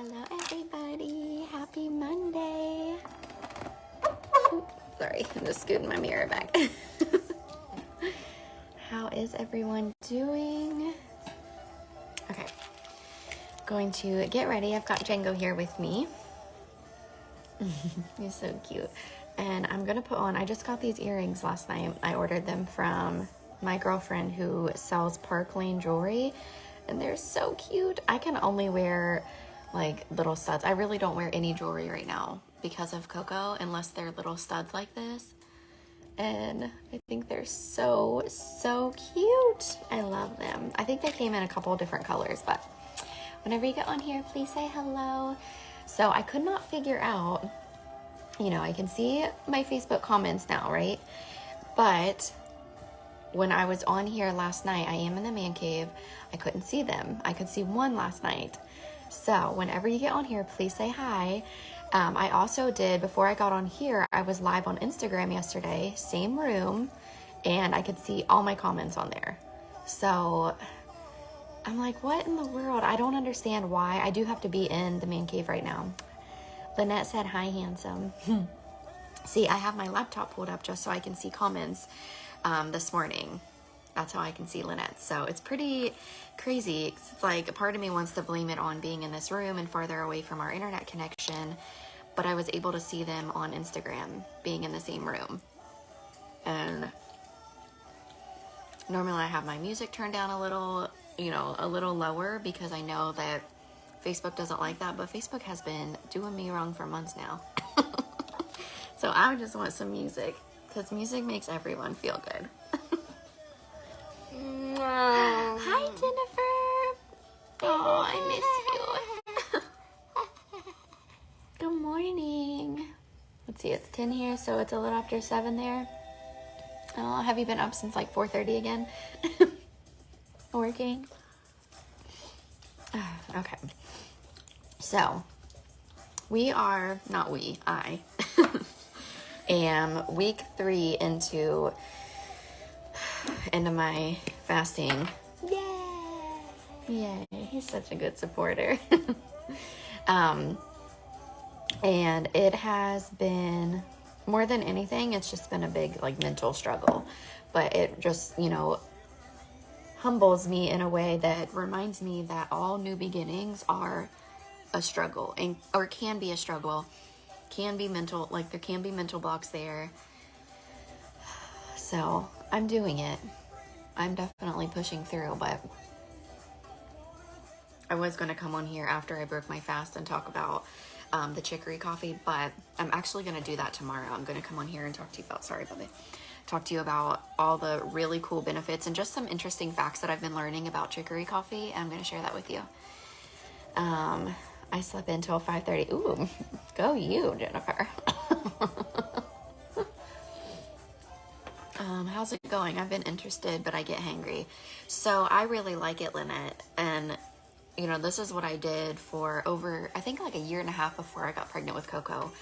Hello everybody, happy Monday. Oops, sorry, I'm just scooting my mirror back. How is everyone doing? Okay, going to get ready. I've got Django here with me. He's so cute. And I'm gonna put on, I just got these earrings last night. I ordered them from my girlfriend who sells Park Lane jewelry, and they're so cute. I can only wear like little studs. I really don't wear any jewelry right now because of Coco, unless they're little studs like this. And I think they're so cute. I love them. I think they came in a couple of different colors, but whenever you get on here, please say hello. So I could not figure out, you know, I can see my Facebook comments now, right? But when I was on here last night, I am in the man cave, I couldn't see them. I could see one last night. So whenever you get on here, please say hi. I also did, before I got on here, I was live on Instagram yesterday, same room, and I could see all my comments on there. So I'm like, what in the world? I don't understand why. I do have to be in the man cave right now. Lynette said, hi, handsome. See, I have my laptop pulled up just so I can see comments this morning. That's how I can see Lynette. So it's pretty crazy. It's like a part of me wants to blame it on being in this room and farther away from our internet connection, but I was able to see them on Instagram being in the same room. And normally I have my music turned down a little, you know, a little lower because I know that Facebook doesn't like that, but Facebook has been doing me wrong for months now. So I just want some music because music makes everyone feel good. Hi, Jennifer. Oh, I miss you. Good morning. Let's see, it's 10 here, so it's a little after 7 there. Oh, have you been up since like 4:30 again? Working? Okay. So, I am week 3 into my fasting. Yay, he's such a good supporter. And it has been, more than anything, it's just been a big like mental struggle, but it just, you know, humbles me in a way that reminds me that all new beginnings are a struggle, and or can be a struggle, can be mental, like there can be mental blocks there. So I'm doing it. I'm definitely pushing through, but I was going to come on here after I broke my fast and talk about the chicory coffee, but I'm actually going to do that tomorrow. I'm going to come on here and talk to you about, talk to you about all the really cool benefits and just some interesting facts that I've been learning about chicory coffee. I'm going to share that with you. I slept until 5:30. Ooh, go you, Jennifer. How's it going? I've been interested, but I get hangry. So I really like it, Lynette. And, you know, this is what I did for over, I think like a year and a half before I got pregnant with Coco.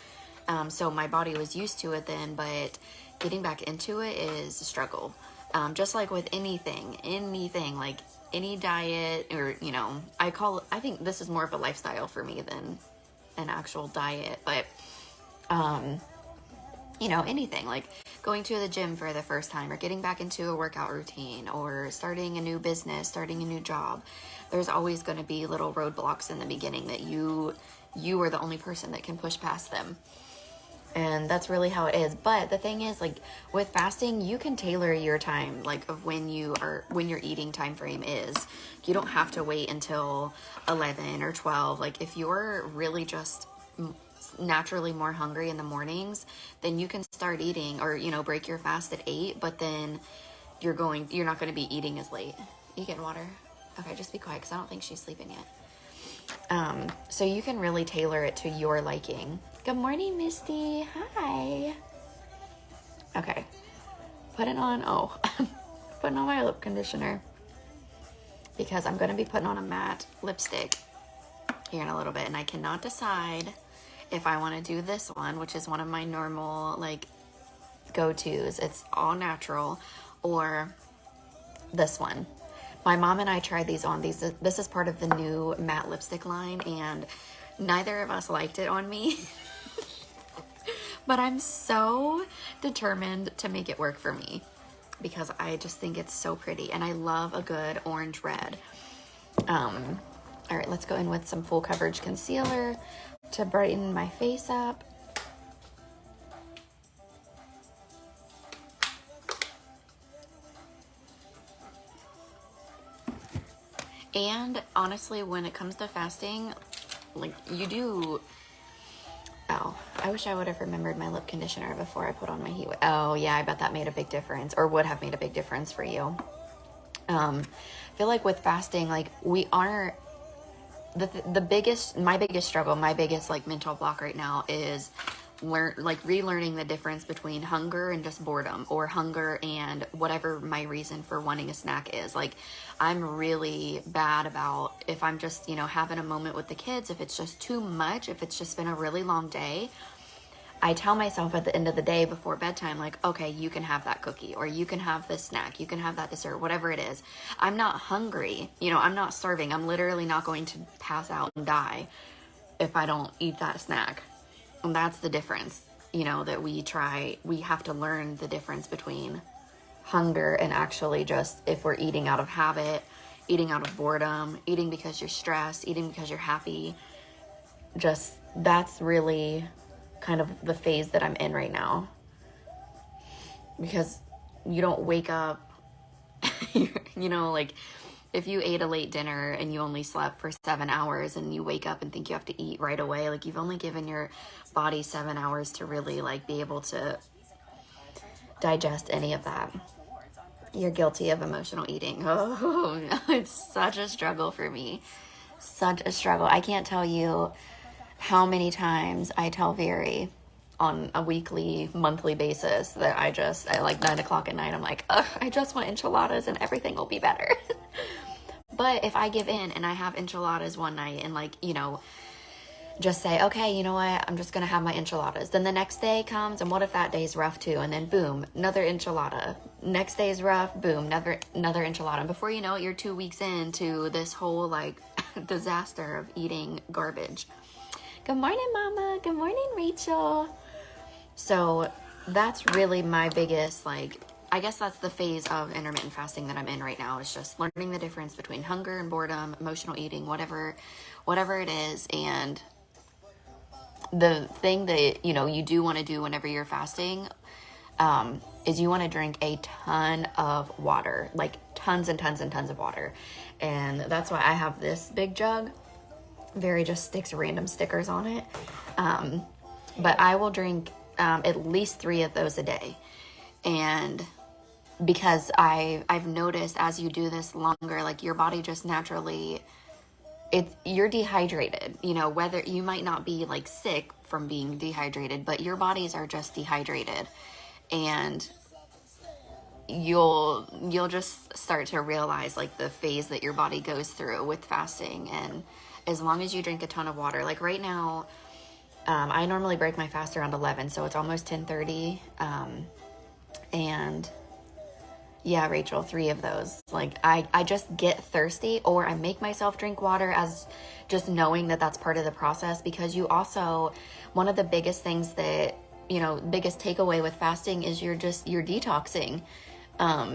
So my body was used to it then, but getting back into it is a struggle. Just like with anything, like any diet, or, you know, I think this is more of a lifestyle for me than an actual diet, but, you know, anything like going to the gym for the first time, or getting back into a workout routine, or starting a new business, starting a new job. There's always going to be little roadblocks in the beginning that you are the only person that can push past them. And that's really how it is. But the thing is, like with fasting, you can tailor your time, like of when your eating time frame is. You don't have to wait until 11 or 12. Like if you're really just naturally more hungry in the mornings, then you can start eating, or, you know, break your fast at 8, but then you're not going to be eating as late. You getting water? Okay, just be quiet because I don't think she's sleeping yet. So you can really tailor it to your liking. Good morning, Misty. Hi. Okay. Putting on my lip conditioner because I'm going to be putting on a matte lipstick here in a little bit, and I cannot decide if I want to do this one, which is one of my normal like go-tos. It's all natural, or this one. My mom and I tried these on. This is part of the new matte lipstick line, and Neither of us liked it on me. But I'm so determined to make it work for me because I just think it's so pretty and I love a good orange red. All right, let's go in with some full coverage concealer to brighten my face up. And honestly, when it comes to fasting, like you do, oh, I wish I would have remembered my lip conditioner before I put on my heat. Oh yeah, I bet that made a big difference, or would have made a big difference for you. I feel like with fasting, like we are, my biggest struggle, my biggest like mental block right now is relearning the difference between hunger and just boredom, or hunger and whatever my reason for wanting a snack is. Like I'm really bad about if I'm just, having a moment with the kids, if it's just too much, if it's just been a really long day, I tell myself at the end of the day before bedtime, like, okay, you can have that cookie, or you can have this snack, you can have that dessert, whatever it is. I'm not hungry, I'm not starving. I'm literally not going to pass out and die if I don't eat that snack. And that's the difference, that we have to learn the difference between hunger and actually just if we're eating out of habit, eating out of boredom, eating because you're stressed, eating because you're happy. Just that's really kind of the phase that I'm in right now, because you don't wake up, like if you ate a late dinner and you only slept for 7 hours and you wake up and think you have to eat right away, like you've only given your body 7 hours to really like be able to digest any of that. You're guilty of emotional eating. Oh, it's such a struggle for me. Such a struggle. I can't tell you how many times I tell Very on a weekly, monthly basis that I like 9 o'clock at night, I'm like, ugh, I just want enchiladas and everything will be better. But if I give in and I have enchiladas one night and just say, okay, you know what, I'm just going to have my enchiladas. Then the next day comes, and what if that day's rough too? And then boom, another enchilada. Next day's rough, boom, another enchilada. And before you know it, you're 2 weeks into this whole disaster of eating garbage. Good morning, Mama. Good morning, Rachel. So that's really my biggest, I guess that's the phase of intermittent fasting that I'm in right now, is just learning the difference between hunger and boredom, emotional eating, whatever it is. And the thing that, you do want to do whenever you're fasting, is you want to drink a ton of water, like tons and tons and tons of water. And that's why I have this big jug. Very just sticks random stickers on it. But I will drink at least 3 of those a day. And because I've noticed as you do this longer, your body just naturally, you're dehydrated, whether you might not be sick from being dehydrated, but your bodies are just dehydrated, and you'll just start to realize the phase that your body goes through with fasting. And as long as you drink a ton of water, right now, I normally break my fast around 11, so it's almost 10:30, and yeah, Rachel, 3 of those. I just get thirsty, or I make myself drink water, as just knowing that that's part of the process. Because you also, one of the biggest things that, biggest takeaway with fasting is you're detoxing.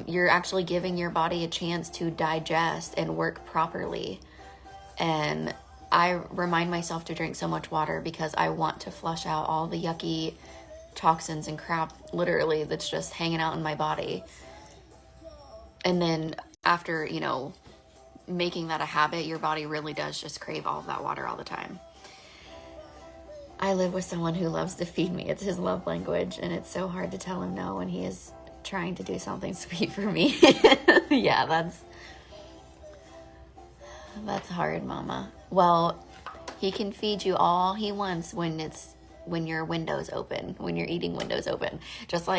You're actually giving your body a chance to digest and work properly. And I remind myself to drink so much water because I want to flush out all the yucky toxins and crap, literally, that's just hanging out in my body. And then after, making that a habit, your body really does just crave all of that water all the time. I live with someone who loves to feed me. It's his love language, and it's so hard to tell him no when he is trying to do something sweet for me. Yeah, that's hard, Mama. Well, he can feed you all he wants when your window's open, when your eating window's open. Just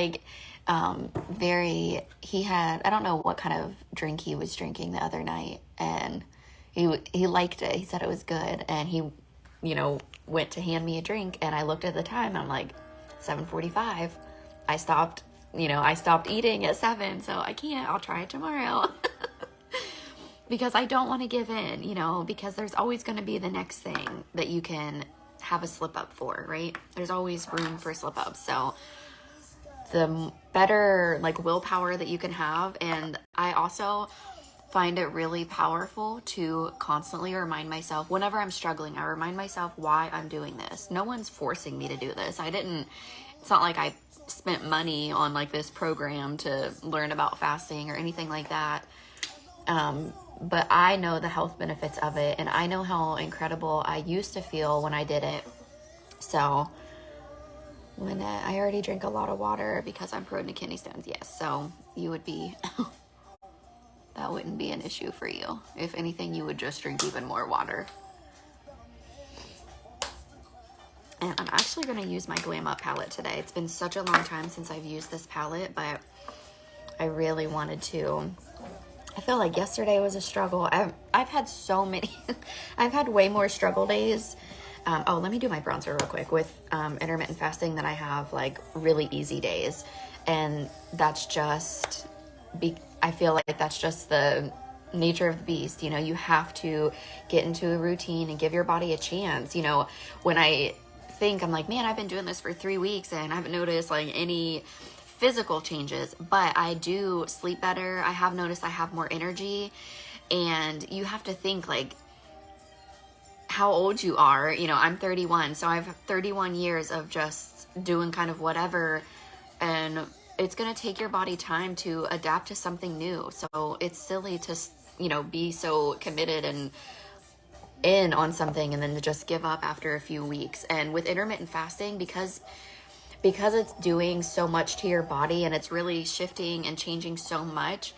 he had, I don't know what kind of drink he was drinking the other night, and he liked it. He said it was good, and he, went to hand me a drink, and I looked at the time, I'm like, 7:45. I stopped eating at 7, so I can't. I'll try it tomorrow. because I don't want to give in, you know, because there's always going to be the next thing that you can have a slip up for, right? There's always room for slip ups. So the better like willpower that you can have. And I also find it really powerful to constantly remind myself whenever I'm struggling, I remind myself why I'm doing this. No one's forcing me to do this. It's not like I spent money on like this program to learn about fasting or anything like that. But I know the health benefits of it, and I know how incredible I used to feel when I did it. So when I already drink a lot of water because I'm prone to kidney stones, yes. So you would be, that wouldn't be an issue for you. If anything, you would just drink even more water. And I'm actually going to use my Glam Up palette today. It's been such a long time since I've used this palette, but I really wanted to. I feel like yesterday was a struggle. I've had so many, I've had way more struggle days. Oh, let me do my bronzer real quick. With intermittent fasting, that I have like really easy days. And that's just, I feel like that's just the nature of the beast. You know, you have to get into a routine and give your body a chance. You know, when I think, I'm like, man, I've been doing this for 3 weeks and I haven't noticed like any physical changes, but I do sleep better. I have noticed I have more energy. And you have to think like how old you are. You know, I'm 31, so I have 31 years of just doing kind of whatever, and it's going to take your body time to adapt to something new. So it's silly to, you know, be so committed and in on something and then to just give up after a few weeks. And with intermittent fasting, because it's doing so much to your body and it's really shifting and changing so much,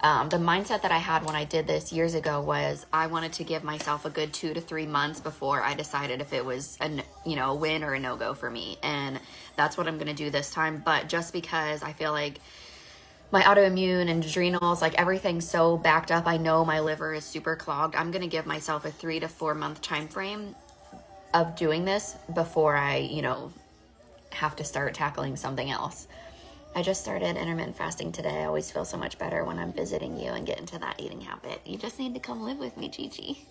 the mindset that I had when I did this years ago was I wanted to give myself a good 2 to 3 months before I decided if it was a win or a no-go for me. And that's what I'm going to do this time. But just because I feel like my autoimmune and adrenals, like everything's so backed up, I know my liver is super clogged, I'm going to give myself a 3 to 4 month time frame of doing this before I, you know, have to start tackling something else. I just started intermittent fasting today. I always feel so much better when I'm visiting you and get into that eating habit. You just need to come live with me, Gigi.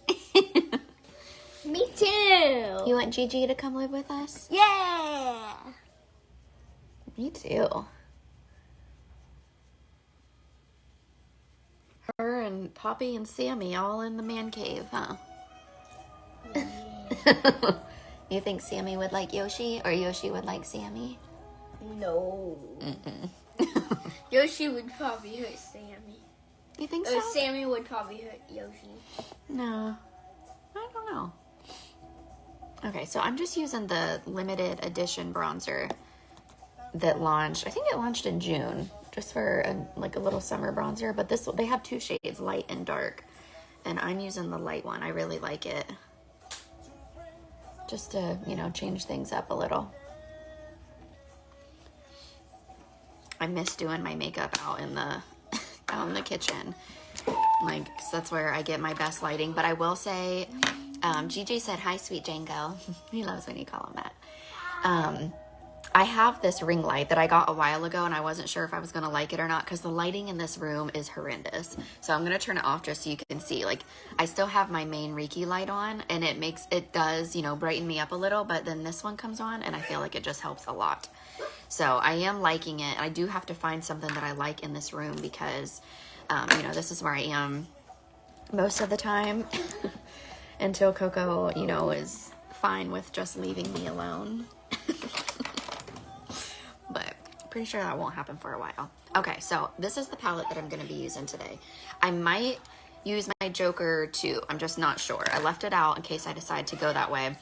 Me too. You want Gigi to come live with us? Yeah. Me too. Her and Poppy and Sammy all in the man cave, huh? Yeah. You think Sammy would like Yoshi or Yoshi would like Sammy? No. Yoshi would probably hurt Sammy. You think so? Or Sammy would probably hurt Yoshi. No. I don't know. Okay, so I'm just using the limited edition bronzer that launched. I think it launched in June, just for a little summer bronzer. But they have 2 shades, light and dark. And I'm using the light one. I really like it. Just to, you know, change things up a little. I miss doing my makeup out in the kitchen. Like, so that's where I get my best lighting. But I will say, Gigi said, hi, sweet Django. He loves when you call him that. I have this ring light that I got a while ago, and I wasn't sure if I was going to like it or not because the lighting in this room is horrendous. So I'm going to turn it off just so you can see. Like, I still have my main Reiki light on, and it does, you know, brighten me up a little, but then this one comes on, and I feel like it just helps a lot. So I am liking it. I do have to find something that I like in this room because, you know, this is where I am most of the time until Coco, you know, is fine with just leaving me alone. But pretty sure that won't happen for a while. Okay, so this is the palette that I'm going to be using today. I might use my Joker too. I'm just not sure. I left it out in case I decide to go that way.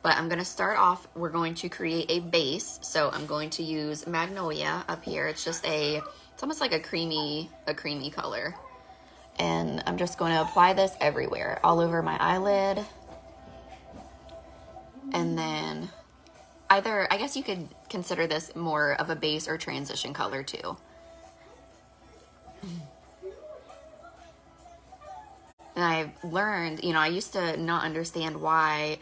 But I'm going to start off, we're going to create a base. So I'm going to use Magnolia up here. It's just it's almost like a creamy color. And I'm just going to apply this everywhere, all over my eyelid. And then I guess you could consider this more of a base or transition color too. And I've learned, you know, I used to not understand why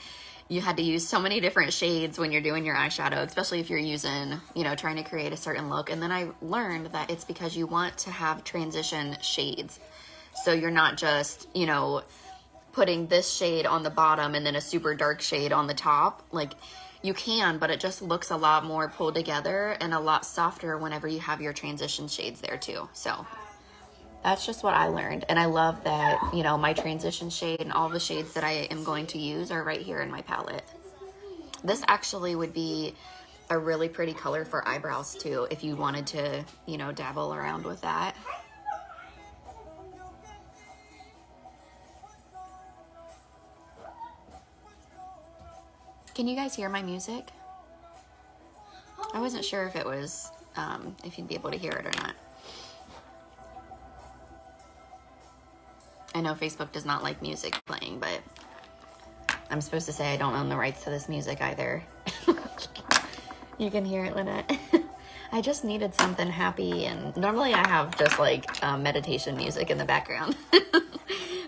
you had to use so many different shades when you're doing your eyeshadow, especially if you're using, you know, trying to create a certain look. And then I learned that it's because you want to have transition shades. So you're not just, you know, putting this shade on the bottom and then a super dark shade on the top. Like, you can, but it just looks a lot more pulled together and a lot softer whenever you have your transition shades there too. So that's just what I learned. And I love that, you know, my transition shade and all the shades that I am going to use are right here in my palette. This actually would be a really pretty color for eyebrows too, if you wanted to, you know, dabble around with that. Can you guys hear my music? I wasn't sure if it was, if you'd be able to hear it or not. I know Facebook does not like music playing, but I'm supposed to say I don't own the rights to this music either. You can hear it, Lynette. I just needed something happy, and normally I have just like meditation music in the background.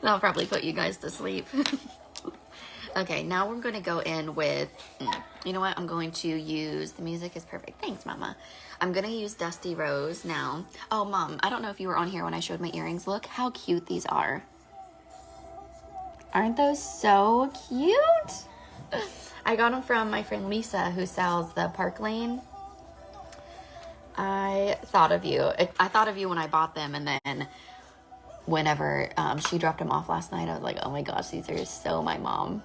That'll probably put you guys to sleep. Okay, now we're going to go in with, you know what, I'm going to use, the music is perfect. Thanks, Mama. I'm going to use Dusty Rose now. Oh, Mom, I don't know if you were on here when I showed my earrings. Look how cute these are. Aren't those so cute? I got them from my friend Lisa, who sells the Park Lane. I thought of you. I thought of you when I bought them, and then whenever she dropped them off last night, I was like, oh my gosh, these are so my mom.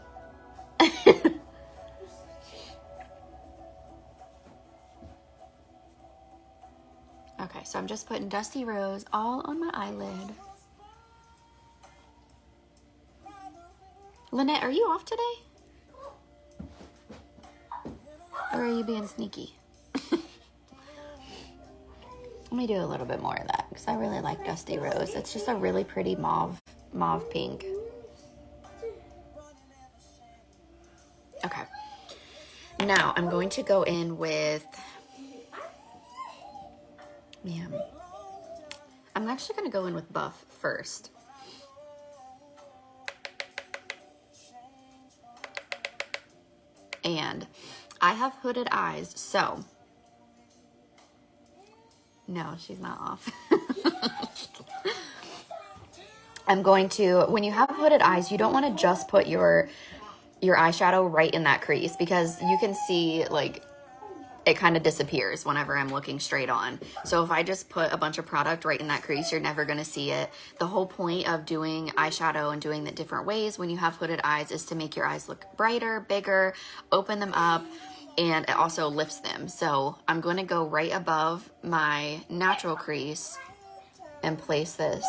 Okay, so I'm just putting Dusty Rose all on my eyelid. Lynette, are you off today? Or are you being sneaky? Let me do a little bit more of that because I really like Dusty Rose. It's just a really pretty mauve pink. Okay. Now I'm going to go in with, I'm actually going to go in with Buff first. And I have hooded eyes, so no, she's not off. I'm going to, when you have hooded eyes, you don't want to just put your eyeshadow right in that crease because you can see like it kind of disappears whenever I'm looking straight on. So if I just put a bunch of product right in that crease, you're never going to see it. The whole point of doing eyeshadow and doing it different ways when you have hooded eyes is to make your eyes look brighter, bigger, open them up, and it also lifts them. So I'm going to go right above my natural crease and place this.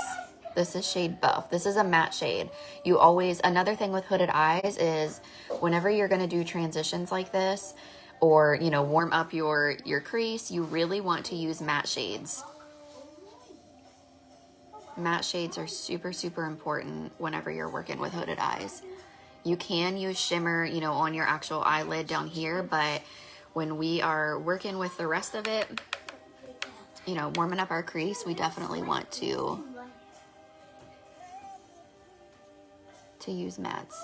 This is shade Buff. This is a matte shade. You always, another thing with hooded eyes is whenever you're going to do transitions like this, or, you know, warm up your crease, you really want to use matte shades. Matte shades are super, super important whenever you're working with hooded eyes. You can use shimmer, you know, on your actual eyelid down here, but when we are working with the rest of it, you know, warming up our crease, we definitely want to use mattes.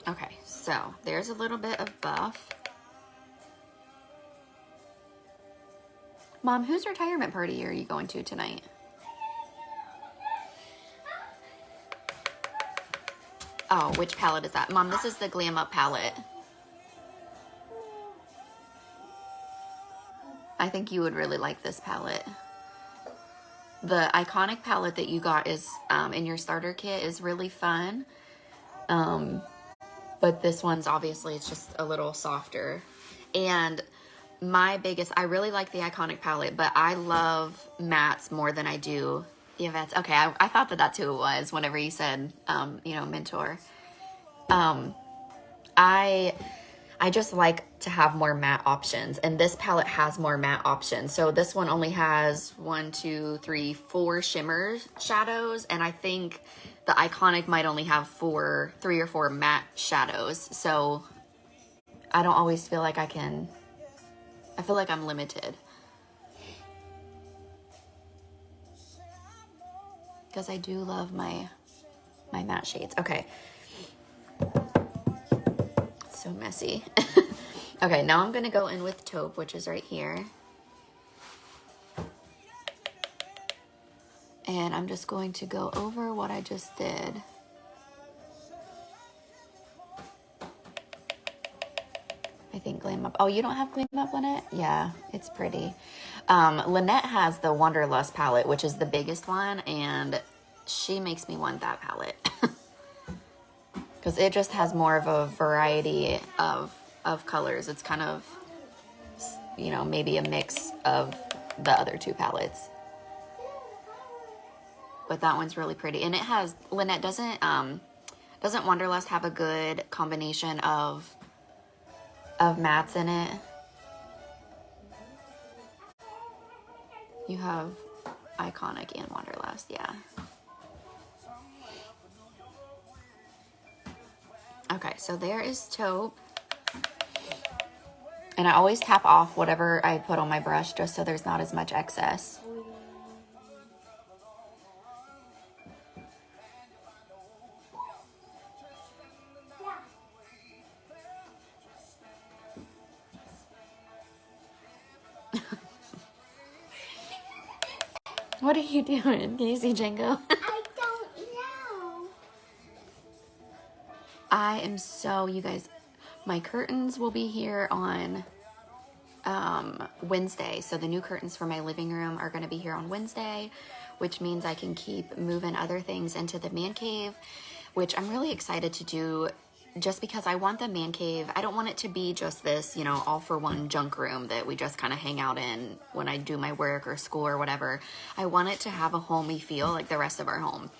Okay, so there's a little bit of Buff. Mom, whose retirement party are you going to tonight? Oh, which palette is that? Mom, this is the Glam Up palette. I think you would really like this palette. The Iconic palette that you got is in your starter kit is really fun. But this one's obviously, it's just a little softer. And I really like the Iconic palette, but I love mattes more than I do the Yvette's. Okay, I thought that's who it was whenever you said, you know, mentor. I just like to have more matte options, and this palette has more matte options. So this one only has 4 shimmer shadows, and I think the Iconic might only have 3 or 4 matte shadows. So I don't always feel like I feel like I'm limited. Because I do love my matte shades. Okay. It's so messy. Okay, now I'm going to go in with Taupe, which is right here. And I'm just going to go over what I just did. I think Glam Up. Oh, you don't have Glam Up, Lynette? Yeah, it's pretty. Lynette has the Wanderlust palette, which is the biggest one, and she makes me want that palette. Because it just has more of a variety of colors. It's kind of, you know, maybe a mix of the other two palettes. But that one's really pretty. And it has, Lynette, doesn't Wanderlust have a good combination of mattes in it? You have Iconic and Wanderlust, yeah. Okay, so there is taupe. And I always tap off whatever I put on my brush just so there's not as much excess. What are you doing? Can you see Django? I don't know. I am so, you guys, my curtains will be here on Wednesday. So the new curtains for my living room are going to be here on Wednesday, which means I can keep moving other things into the man cave, which I'm really excited to do just because I want the man cave. I don't want it to be just this, you know, all for one junk room that we just kind of hang out in when I do my work or school or whatever. I want it to have a homey feel like the rest of our home.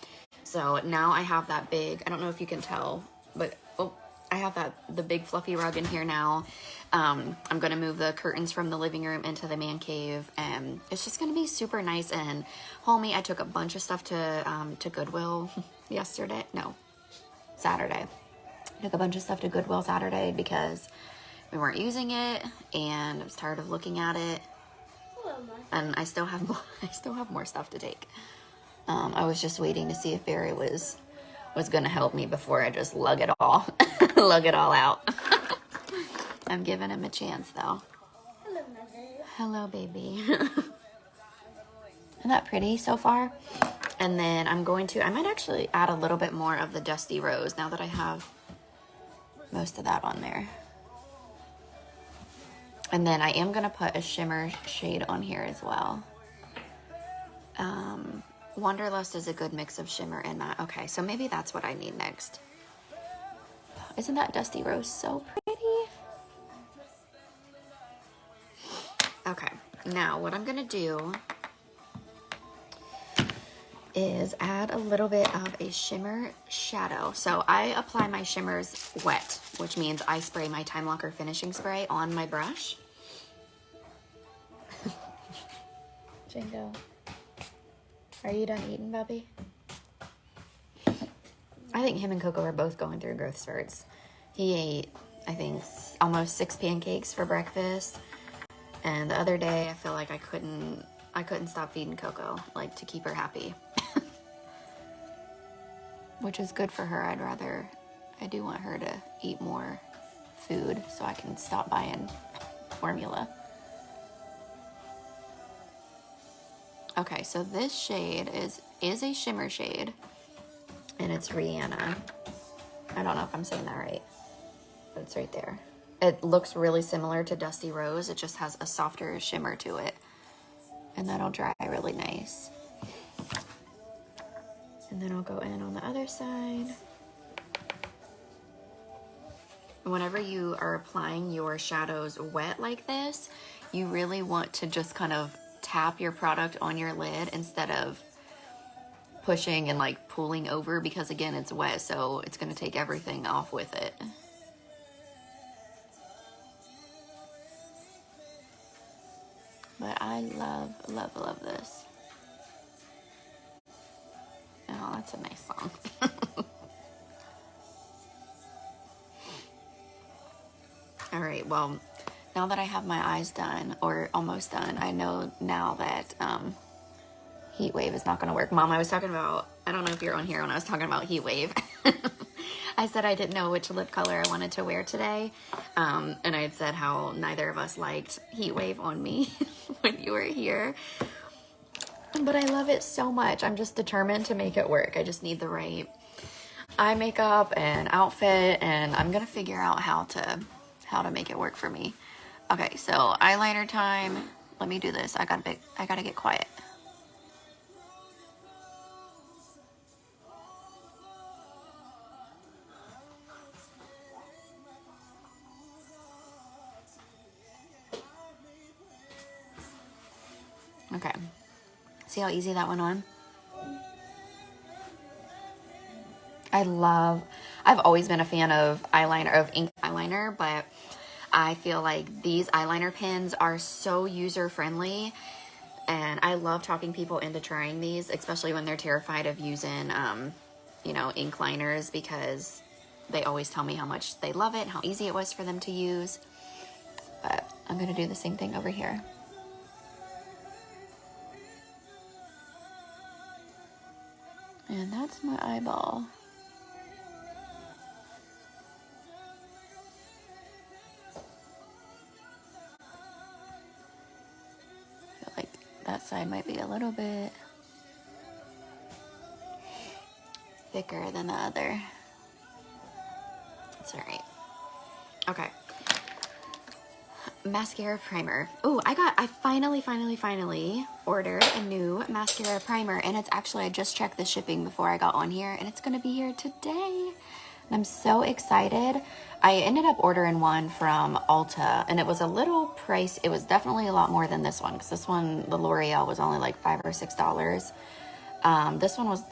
So now I have that big, I don't know if you can tell, but oh, I have the big fluffy rug in here now. I'm going to move the curtains from the living room into the man cave, and it's just going to be super nice and homey. I took a bunch of stuff to Goodwill Saturday. Took a bunch of stuff to Goodwill Saturday because we weren't using it, and I was tired of looking at it. And I still have more stuff to take. I was just waiting to see if Barry was going to help me before I just lug it all out. I'm giving him a chance though. Hello, Mother. Hello, baby. Isn't that pretty so far? And then I might actually add a little bit more of the Dusty Rose now that I have most of that on there. And then I am going to put a shimmer shade on here as well. Wanderlust is a good mix of shimmer and matte. Okay, so maybe that's what I need next. Isn't that Dusty Rose so pretty? Okay, now what I'm going to do is add a little bit of a shimmer shadow. So I apply my shimmers wet, which means I spray my Time Locker finishing spray on my brush. Django, are you done eating, Bubby? I think him and Coco are both going through growth spurts. He ate, I think, almost 6 pancakes for breakfast. And the other day, I feel like I couldn't stop feeding Coco, like, to keep her happy. Which is good for her. I do want her to eat more food so I can stop buying formula. Okay, so this shade is a shimmer shade, and it's Rihanna. I don't know if I'm saying that right, but it's right there. It looks really similar to Dusty Rose. It just has a softer shimmer to it, and that'll dry really nice. And then I'll go in on the other side. And whenever you are applying your shadows wet like this, you really want to just kind of tap your product on your lid instead of pushing and like pulling over, because again, it's wet, so it's going to take everything off with it. But I love, love, love this. Oh, that's a nice song. All right, well, now that I have my eyes done, or almost done, I know now that Heat Wave is not going to work. Mom, I was talking about, I don't know if you're on here when I was talking about Heat Wave. I said I didn't know which lip color I wanted to wear today. And I had said how neither of us liked Heat Wave on me when you were here. but I love it so much. I'm just determined to make it work. I just need the right eye makeup and outfit, and I'm gonna figure out how to make it work for me. Okay, so eyeliner time. Let me do this. I gotta get quiet. Okay. See how easy that went on? I've always been a fan of eyeliner, of ink eyeliner, but I feel like these eyeliner pens are so user friendly, and I love talking people into trying these, especially when they're terrified of using, you know, ink liners, because they always tell me how much they love it and how easy it was for them to use. But I'm gonna do the same thing over here. And that's my eyeball. I feel like that side might be a little bit thicker than the other. It's all right. Okay. Mascara primer. Oh, I finally ordered a new mascara primer, and it's actually, I just checked the shipping before I got on here, and it's gonna be here today. And I'm so excited. I ended up ordering one from Ulta, and it was a little price. It was definitely a lot more than this one, because this one, the L'Oreal, was only like $5 or $6. This one was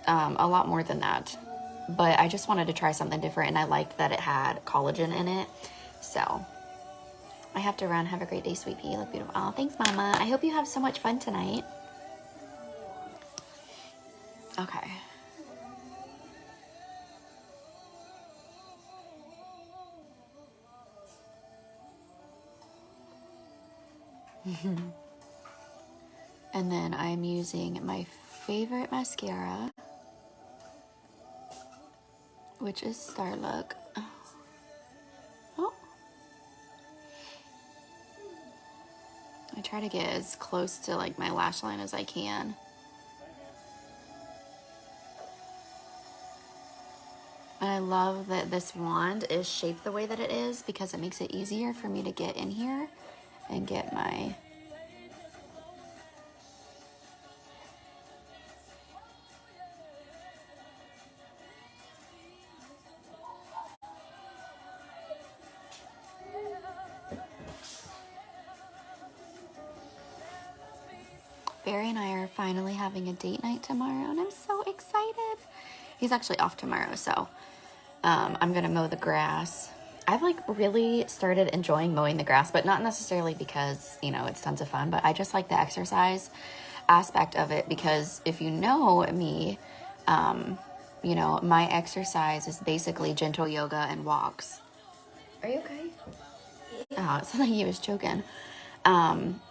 a lot more than that, but I just wanted to try something different, and I liked that it had collagen in it. So I have to run. Have a great day, sweet pea. You look beautiful. Oh, thanks, Mama. I hope you have so much fun tonight. Okay. And then I'm using my favorite mascara, which is Starlook. Oh. I try to get as close to like my lash line as I can. And I love that this wand is shaped the way that it is, because it makes it easier for me to get in here and get my... Barry and I are finally having a date night tomorrow, and I'm so excited. He's actually off tomorrow, so I'm gonna mow the grass. I've like really started enjoying mowing the grass, but not necessarily because, you know, it's tons of fun, but I just like the exercise aspect of it, because if you know me, you know, my exercise is basically gentle yoga and walks. Are you okay? Oh, it sounded like he was choking.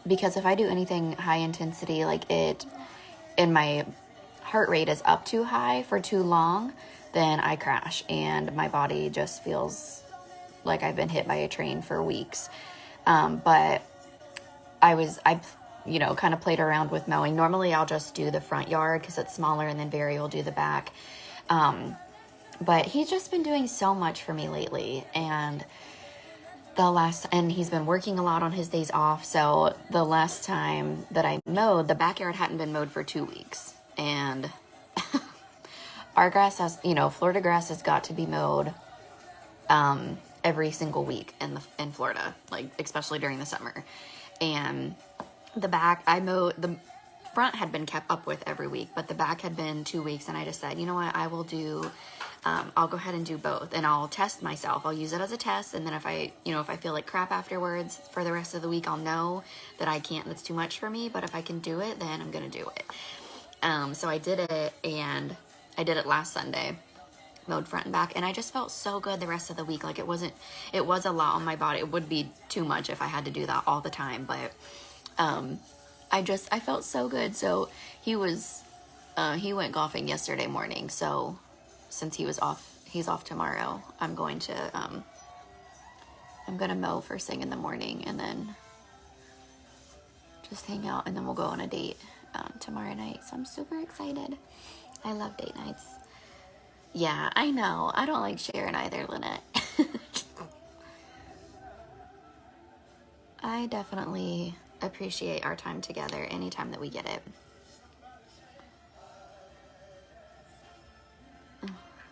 Because if I do anything high intensity, like it, and my heart rate is up too high for too long, then I crash, and my body just feels like I've been hit by a train for weeks. But I, you know, kind of played around with mowing. Normally I'll just do the front yard because it's smaller, and then Barry will do the back. But he's just been doing so much for me lately, and he's been working a lot on his days off. So the last time that I mowed, the backyard hadn't been mowed for 2 weeks, and our grass has, you know, Florida grass has got to be mowed every single week in Florida, like especially during the summer. And the front had been kept up with every week, but the back had been 2 weeks, and I just said, you know what, I'll go ahead and do both, and I'll test myself. I'll use it as a test, and then if I feel like crap afterwards for the rest of the week, I'll know that that's too much for me, but if I can do it, then I'm gonna do it. So I did it, and I did it last Sunday, mowed front and back, and I just felt so good the rest of the week. Like it was a lot on my body. It would be too much if I had to do that all the time, but I felt so good. So he went golfing yesterday morning, so since he's off tomorrow, I'm gonna mow first thing in the morning, and then just hang out, and then we'll go on a date tomorrow night. So I'm super excited. I love date nights. Yeah, I know. I don't like sharing either, Lynette. I definitely appreciate our time together anytime that we get it.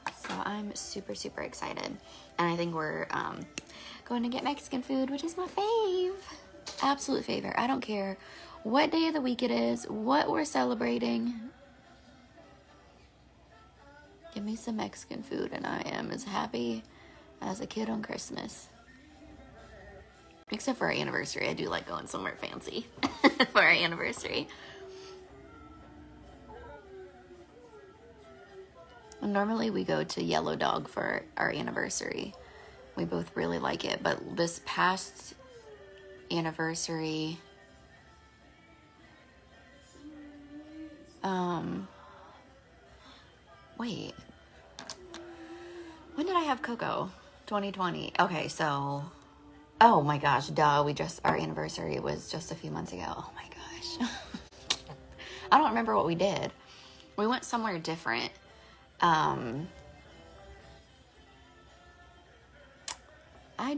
So I'm super, super excited. And I think we're going to get Mexican food, which is my fave. Absolute favorite. I don't care what day of the week it is, what we're celebrating. Give me some Mexican food and I am as happy as a kid on Christmas. Except for our anniversary. I do like going somewhere fancy for our anniversary. Normally we go to Yellow Dog for our anniversary. We both really like it, but this past anniversary, wait, when did I have Coco? 2020. Okay, so, oh my gosh, duh, our anniversary was just a few months ago. Oh my gosh. I don't remember what we did. We went somewhere different. I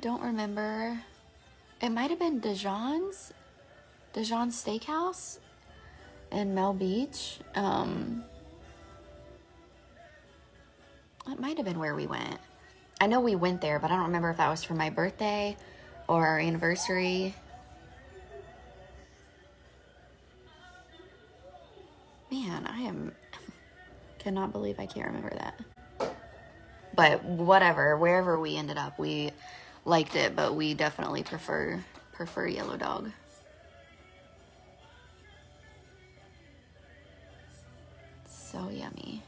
don't remember. It might have been Dijon's Steakhouse in Mel Beach. It might have been where we went. I know we went there, but I don't remember if that was for my birthday or our anniversary. Man, cannot believe I can't remember that. But whatever, wherever we ended up, we liked it, but we definitely prefer Yellow Dog. So yummy.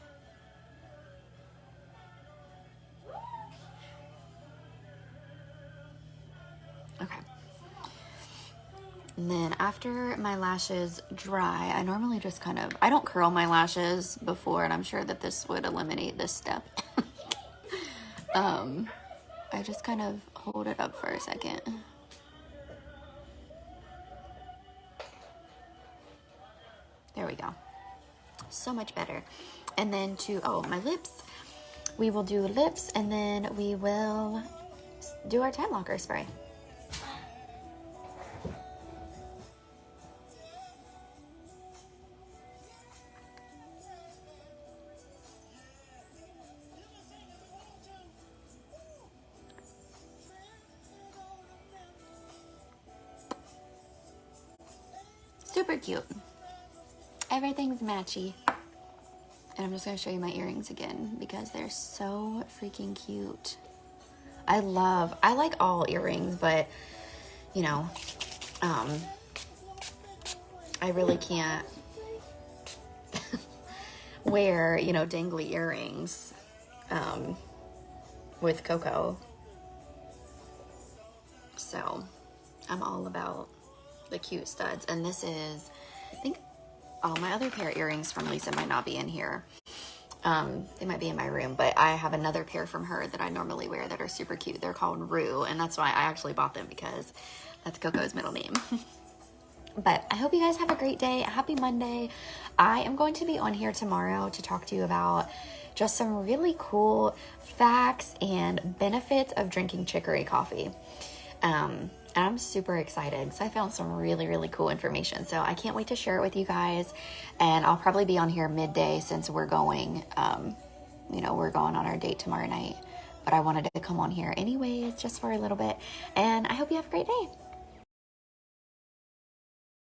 Okay. And then after my lashes dry, I normally just I don't curl my lashes before, and I'm sure that this would eliminate this step. I just kind of hold it up for a second. There we go. So much better. And then my lips. We will do lips, and then we will do our time locker spray. Super cute. Everything's matchy. And I'm just going to show you my earrings again because they're so freaking cute. I like all earrings, but you know, I really can't wear, dangly earrings with Coco. So I'm all about the cute studs. And this is, I think, my other pair of earrings from Lisa might not be in here. They might be in my room, but I have another pair from her that I normally wear that are super cute. They're called Rue, and that's why I actually bought them, because that's Coco's middle name. But I hope you guys have a great day. Happy Monday. I am going to be on here tomorrow to talk to you about just some really cool facts and benefits of drinking chicory coffee. And I'm super excited because I found some really, really cool information. So I can't wait to share it with you guys. And I'll probably be on here midday since we're going, we're going on our date tomorrow night. But I wanted to come on here anyways, just for a little bit. And I hope you have a great day.